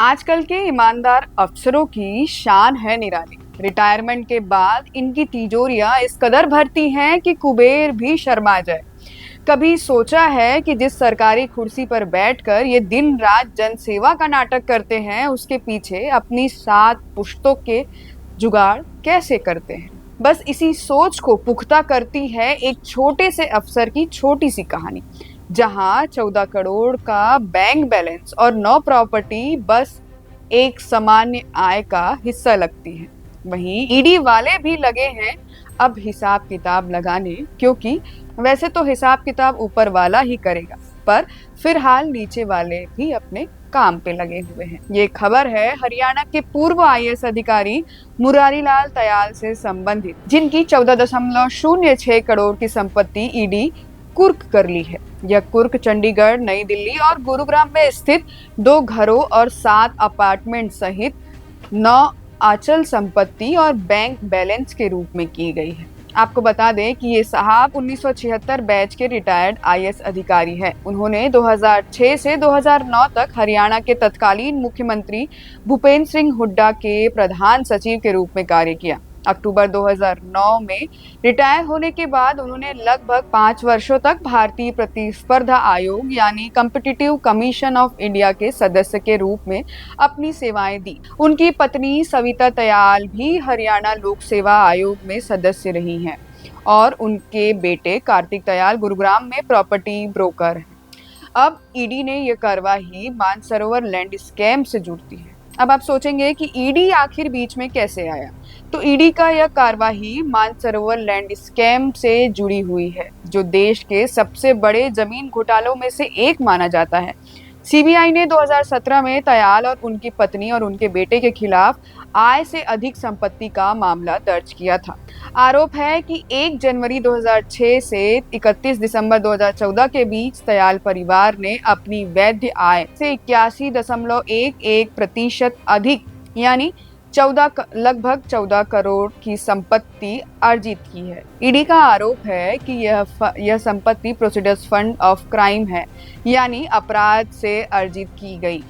आजकल के ईमानदार अफसरों की शान है निराली। रिटायरमेंट के बाद इनकी तिजोरियां इस कदर भरती हैं कि कुबेर भी शर्मा जाए। कभी सोचा है कि जिस सरकारी कुर्सी पर बैठकर ये दिन रात जनसेवा का नाटक करते हैं, उसके पीछे अपनी 7 पुश्तों के जुगाड़ कैसे करते हैं? बस इसी सोच को पुख्ता करती है एक छोटे से अफसर की छोटी सी कहानी, जहां 14 करोड़ का बैंक बैलेंस और 9 प्रॉपर्टी बस एक सामान्य आय का हिस्सा लगती है। वहीं ईडी वाले भी लगे हैं अब हिसाब किताब लगाने, क्योंकि वैसे तो हिसाब किताब ऊपर वाला ही करेगा, पर फिलहाल नीचे वाले भी अपने काम पे लगे हुए हैं। ये खबर है हरियाणा के पूर्व आईएएस अधिकारी मुरारी लाल दयाल से संबंधित, जिनकी 14.06 करोड़ की संपत्ति ईडी कुर्क कर ली है। यह कुर्क चंडीगढ़, नई दिल्ली और गुरुग्राम में स्थित 2 घरों और 7 अपार्टमेंट सहित 9 अचल संपत्ति और बैंक बैलेंस के रूप में की गई है। आपको बता दें कि ये साहब 1976 बैच के रिटायर्ड आईएएस अधिकारी हैं। उन्होंने 2006 से 2009 तक हरियाणा के तत्कालीन मुख्यमंत्री भूपेंद्र सिंह हुड्डा के प्रधान सचिव के रूप में कार्य किया। अक्टूबर 2009 में रिटायर होने के बाद उन्होंने लगभग 5 वर्षों तक भारतीय प्रतिस्पर्धा आयोग यानी कॉम्पिटिटिव कमीशन ऑफ इंडिया के सदस्य के रूप में अपनी सेवाएं दी। उनकी पत्नी सविता दयाल भी हरियाणा लोक सेवा आयोग में सदस्य रही हैं और उनके बेटे कार्तिक दयाल गुरुग्राम में प्रॉपर्टी ब्रोकर हैं। अब ईडी ने यह कार्रवाई मानसरोवर लैंड स्कैम से जुड़ती है। अब आप सोचेंगे कि ईडी आखिर बीच में कैसे आया, तो ईडी का यह कार्रवाई मानसरोवर लैंड स्कैम से जुड़ी हुई है, जो देश के सबसे बड़े जमीन घोटालों में से एक माना जाता है। सीबीआई ने 2017 में दयाल और उनकी पत्नी और उनके बेटे के खिलाफ आय से अधिक संपत्ति का मामला दर्ज किया था। आरोप है कि 1 जनवरी 2006 से 31 दिसंबर 2014 के बीच दयाल परिवार ने अपनी वैध आय से 81.11% अधिक यानी लगभग 14 करोड़ की संपत्ति अर्जित की है। ईडी का आरोप है कि यह संपत्ति प्रोसीडर्स फंड ऑफ क्राइम है, यानी अपराध से अर्जित की गई।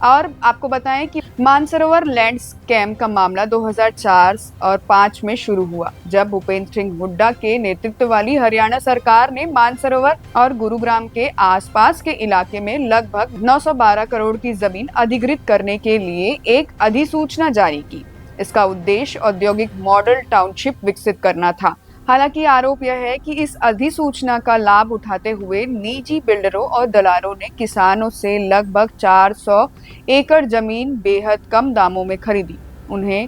और आपको बताएं कि मानसरोवर लैंड स्कैम का मामला 2004 और 5 में शुरू हुआ, जब भूपेंद्र सिंह हुड्डा के नेतृत्व वाली हरियाणा सरकार ने मानसरोवर और गुरुग्राम के आसपास के इलाके में लगभग 912 करोड़ की जमीन अधिग्रहित करने के लिए एक अधिसूचना जारी की। इसका उद्देश्य औद्योगिक मॉडल टाउनशिप विकसित करना था। हालांकि आरोप यह है कि इस अधिसूचना का लाभ उठाते हुए निजी बिल्डरों और दलालों ने किसानों से लगभग 400 एकड़ जमीन बेहद कम दामों में खरीदी। उन्हें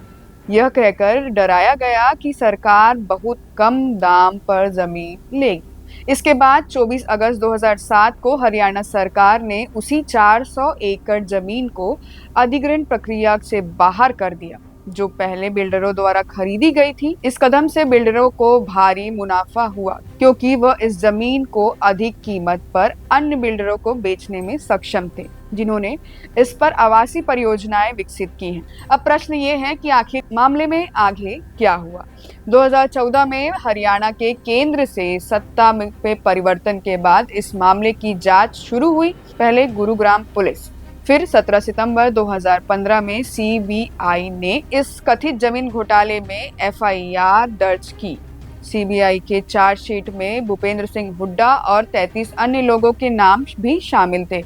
यह कहकर डराया गया कि सरकार बहुत कम दाम पर जमीन लेगी। इसके बाद 24 अगस्त 2007 को हरियाणा सरकार ने उसी 400 एकड़ जमीन को अधिग्रहण प्रक्रिया से बाहर कर दिया, जो पहले बिल्डरों द्वारा खरीदी गई थी। इस कदम से बिल्डरों को भारी मुनाफा हुआ, क्योंकि वह इस जमीन को अधिक कीमत पर अन्य बिल्डरों को बेचने में सक्षम थे, जिन्होंने इस पर आवासीय परियोजनाएं विकसित की हैं। अब प्रश्न ये है कि आखिर मामले में आगे क्या हुआ। 2014 में हरियाणा के केंद्र से सत्ता में परिवर्तन के बाद इस मामले की जांच शुरू हुई। पहले गुरुग्राम पुलिस, फिर 17 सितंबर 2015 में सीबीआई ने इस कथित जमीन घोटाले में एफआईआर दर्ज की। सीबीआई के चार्जशीट में भूपेंद्र सिंह हुड्डा और 33 अन्य लोगों के नाम भी शामिल थे,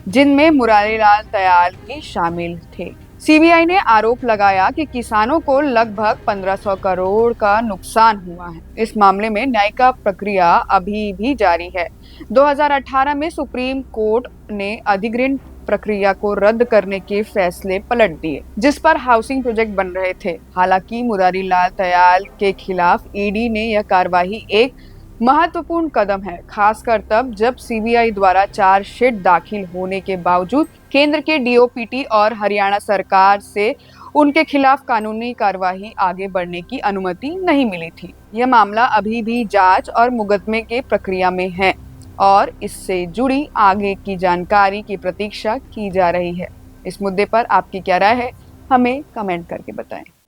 जिनमें मुरारी लाल दयाल भी शामिल थे। सीबीआई ने आरोप लगाया कि किसानों को लगभग 1500 करोड़ का नुकसान हुआ है। इस मामले में न्यायिक प्रक्रिया अभी भी जारी है। 2018 में सुप्रीम कोर्ट ने अधिग्रहण प्रक्रिया को रद्द करने के फैसले पलट दिए, जिस पर हाउसिंग प्रोजेक्ट बन रहे थे। हालांकि मुरारी लाल दयाल के खिलाफ ईडी ने यह कार्रवाई एक महत्वपूर्ण कदम है, खासकर तब जब सीबीआई द्वारा चार्जशीट दाखिल होने के बावजूद केंद्र के डीओपीटी और हरियाणा सरकार से उनके खिलाफ कानूनी कार्रवाई आगे बढ़ने की अनुमति नहीं मिली थी। यह मामला अभी भी जांच और मुकदमे के प्रक्रिया में है और इससे जुड़ी आगे की जानकारी की प्रतीक्षा की जा रही है। इस मुद्दे पर आपकी क्या राय है, हमें कमेंट करके बताएं।